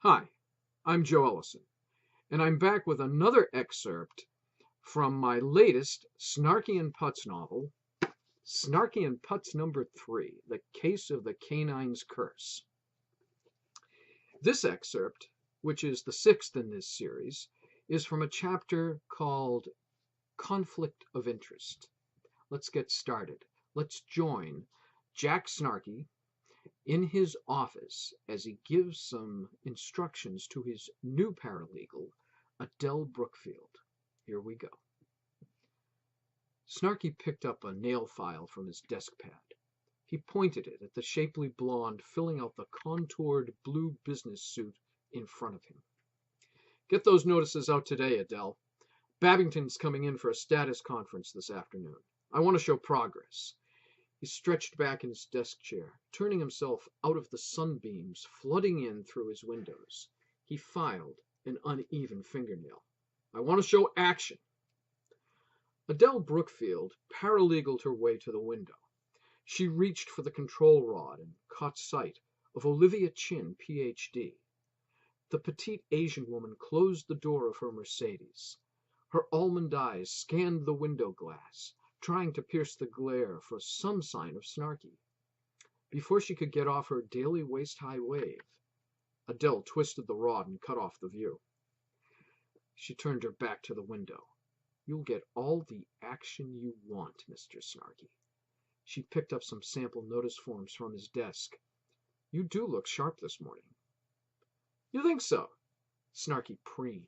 Hi, I'm Joe Ellison, and I'm back with another excerpt from my latest Snarkey and Putts novel, Snarkey and Putts number 3, The Case of the Canine's Curse. This excerpt, which is the 6th in this series, is from a chapter called Conflict of Interest. Let's get started. Let's join Jack Snarkey in his office as he gives some instructions to his new paralegal, Adele Brookfield. Here we go. Snarkey picked up a nail file from his desk pad. He pointed it at the shapely blonde filling out the contoured blue business suit in front of him. Get those notices out today, Adele. Babington's coming in for a status conference this afternoon. I want to show progress. He stretched back in his desk chair, turning himself out of the sunbeams flooding in through his windows. He filed an uneven fingernail. I want to show action. Adele Brookfield paralegaled her way to the window. She reached for the control rod and caught sight of Olivia Chin, Ph.D. The petite Asian woman closed the door of her Mercedes. Her almond eyes scanned the window glass, trying to pierce the glare for some sign of Snarkey. Before she could get off her daily waist-high wave, Adele twisted the rod and cut off the view. She turned her back to the window. You'll get all the action you want, Mr. Snarkey. She picked up some sample notice forms from his desk. You do look sharp this morning. You think so? Snarkey preened,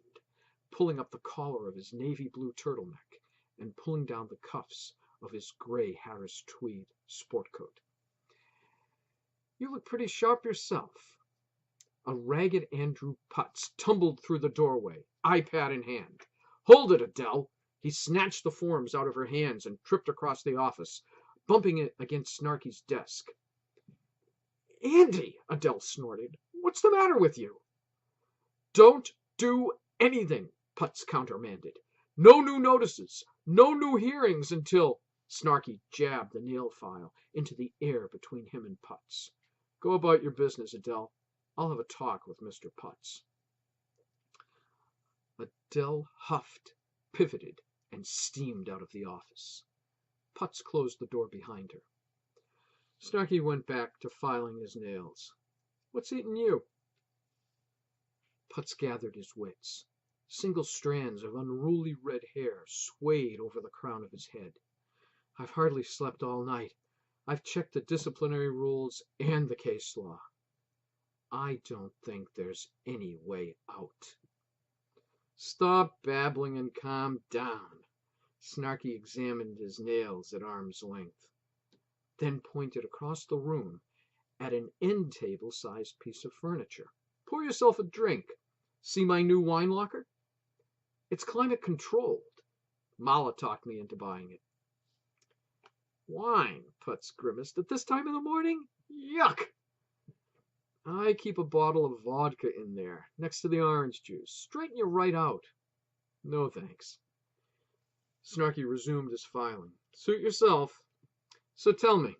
pulling up the collar of his navy blue turtleneck and pulling down the cuffs of his gray Harris tweed sport coat. You look pretty sharp yourself. A ragged Andrew Putts tumbled through the doorway, iPad in hand. Hold it, Adele! He snatched the forms out of her hands and tripped across the office, bumping it against Snarkey's desk. Andy, Adele snorted. What's the matter with you? Don't do anything, Putts countermanded. No new notices, no new hearings until... Snarkey jabbed the nail file into the air between him and Putts. Go about your business, Adele. I'll have a talk with Mr. Putts. Adele huffed, pivoted, and steamed out of the office. Putts closed the door behind her. Snarkey went back to filing his nails. What's eating you? Putts gathered his wits. Single strands of unruly red hair swayed over the crown of his head. I've hardly slept all night. I've checked the disciplinary rules and the case law. I don't think there's any way out. Stop babbling and calm down. Snarkey examined his nails at arm's length, then pointed across the room at an end-table-sized piece of furniture. Pour yourself a drink. See my new wine locker? It's climate-controlled. Mala talked me into buying it. Wine, Putts grimaced. At this time of the morning? Yuck! I keep a bottle of vodka in there, next to the orange juice. Straighten you right out. No, thanks. Snarkey resumed his filing. Suit yourself. So tell me,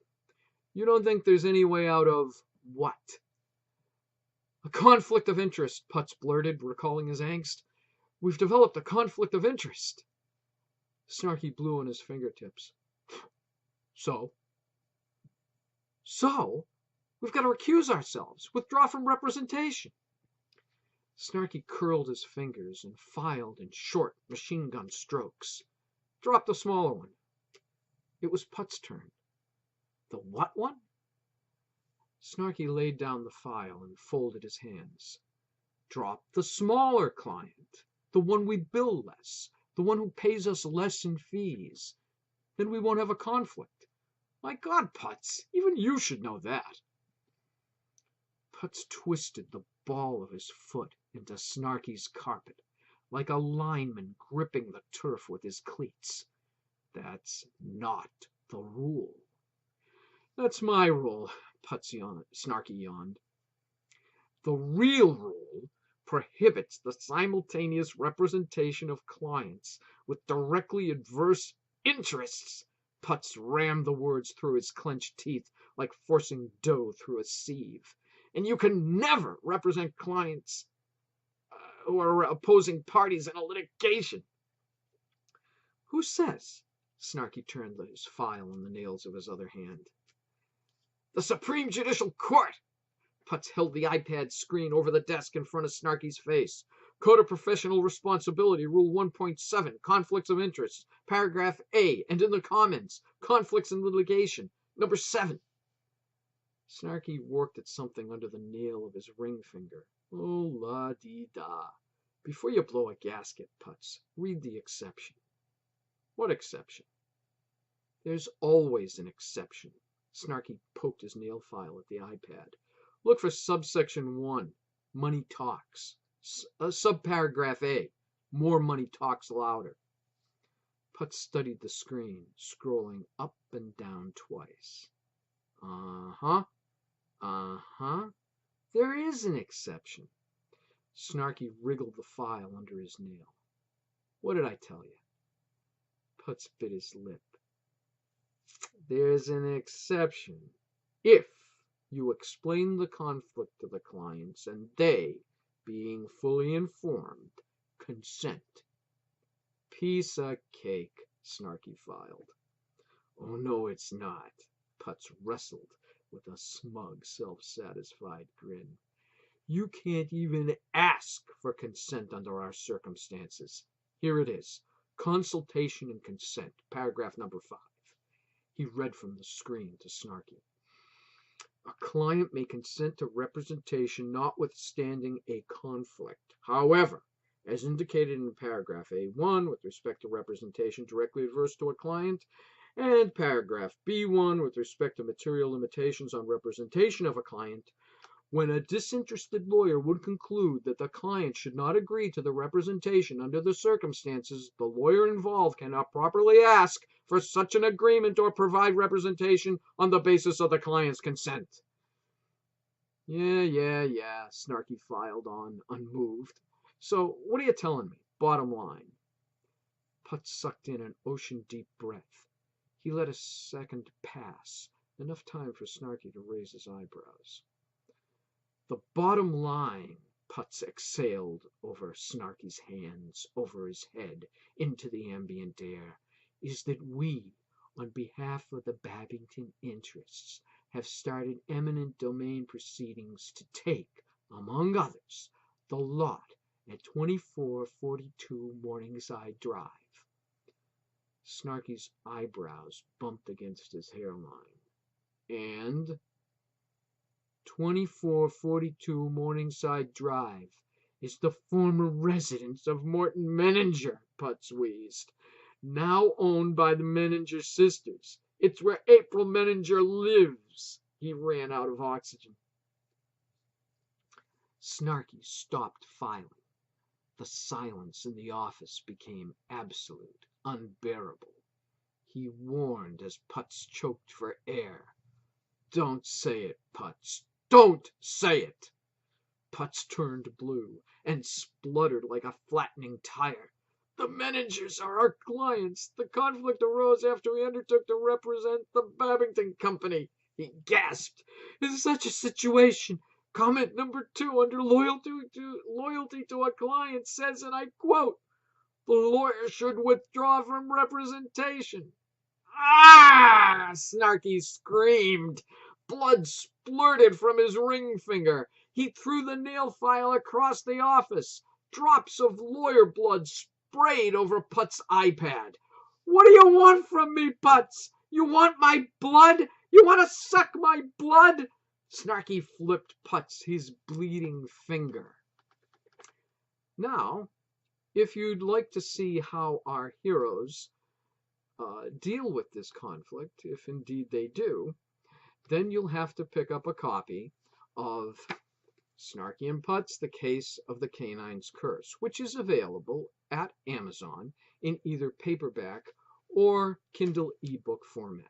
you don't think there's any way out of what? A conflict of interest, Putts blurted, recalling his angst. We've developed a conflict of interest. Snarkey blew on his fingertips. So? So? We've got to recuse ourselves, withdraw from representation. Snarkey curled his fingers and filed in short machine-gun strokes. Drop the smaller one. It was Putts' turn. The what one? Snarkey laid down the file and folded his hands. Drop the smaller client, the one we bill less, the one who pays us less in fees. Then we won't have a conflict. My God, Putts, even you should know that. Putts twisted the ball of his foot into Snarkey's carpet, like a lineman gripping the turf with his cleats. That's not the rule. That's my rule, Snarkey yawned. The real rule prohibits the simultaneous representation of clients with directly adverse interests. Putts rammed the words through his clenched teeth like forcing dough through a sieve. and you can never represent clients who are opposing parties in a litigation. Who says? Snarkey turned his file on the nails of his other hand. The Supreme Judicial Court! Putts held the iPad screen over the desk in front of Snarkey's face. Code of Professional Responsibility, Rule 1.7, Conflicts of Interest, Paragraph A, and in the comments, Conflicts in Litigation, Number 7. Snarkey worked at something under the nail of his ring finger. Oh, la-dee-da. Before you blow a gasket, Putts, read the exception. What exception? There's always an exception. Snarkey poked his nail file at the iPad. Look for subsection 1, money talks. Subparagraph A, more money talks louder. Putts studied the screen, scrolling up and down twice. There is an exception. Snarkey wriggled the file under his nail. What did I tell you? Putts bit his lip. There's an exception. If you explain the conflict to the clients and they, being fully informed, consent. Piece of cake, Snarkey filed. Oh, no, it's not. Putts wrestled with a smug, self-satisfied grin. You can't even ask for consent under our circumstances. Here it is. Consultation and consent, paragraph number 5. He read from the screen to Snarkey. A client may consent to representation notwithstanding a conflict. However, as indicated in paragraph A1 with respect to representation directly adverse to a client, and paragraph B1 with respect to material limitations on representation of a client, when a disinterested lawyer would conclude that the client should not agree to the representation under the circumstances, the lawyer involved cannot properly ask for such an agreement or provide representation on the basis of the client's consent. Yeah, Snarkey filed on, unmoved. So, what are you telling me? Bottom line. Putts sucked in an ocean-deep breath. He let a second pass, enough time for Snarkey to raise his eyebrows. The bottom line, Putts exhaled over Snarkey's hands, over his head, into the ambient air, is that we, on behalf of the Babington interests, have started eminent domain proceedings to take, among others, the lot at 2442 Morningside Drive. Snarkey's eyebrows bumped against his hairline. And 2442 Morningside Drive is the former residence of Morton Menninger, Putts wheezed, now owned by the Menninger sisters. It's where April Menninger lives. He ran out of oxygen. Snarkey stopped filing. The silence in the office became absolute, unbearable. He warned as Putts choked for air. Don't say it, Putts. Don't say it! Putts turned blue and spluttered like a flattening tire. The Menningers are our clients. The conflict arose after we undertook to represent the Babington Company. He gasped. In such a situation, comment number 2 under loyalty to a client says, and I quote, the lawyer should withdraw from representation. Ah! Snarkey screamed. Blood splurted from his ring finger. He threw the nail file across the office. Drops of lawyer blood sprayed over Putts' iPad. What do you want from me, Putts? You want my blood? You want to suck my blood? Snarkey flipped Putts his bleeding finger. Now, if you'd like to see how our heroes deal with this conflict, if indeed they do, then you'll have to pick up a copy of Snarkey and Putts, The Case of the Canine's Curse, which is available at Amazon in either paperback or Kindle ebook format.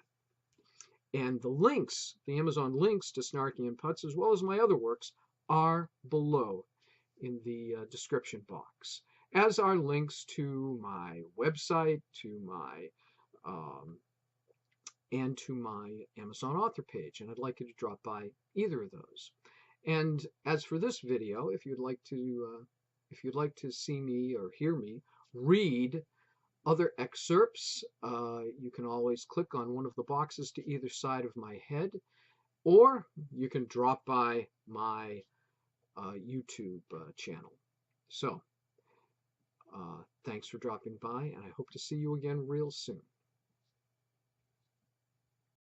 And the links, the Amazon links to Snarkey and Putts, as well as my other works, are below in the description box, as are links to my website, to my and to my Amazon author page, and I'd like you to drop by either of those. And as for this video, if you'd like to see me or hear me read other excerpts, you can always click on one of the boxes to either side of my head, or you can drop by my YouTube channel. So, thanks for dropping by, and I hope to see you again real soon.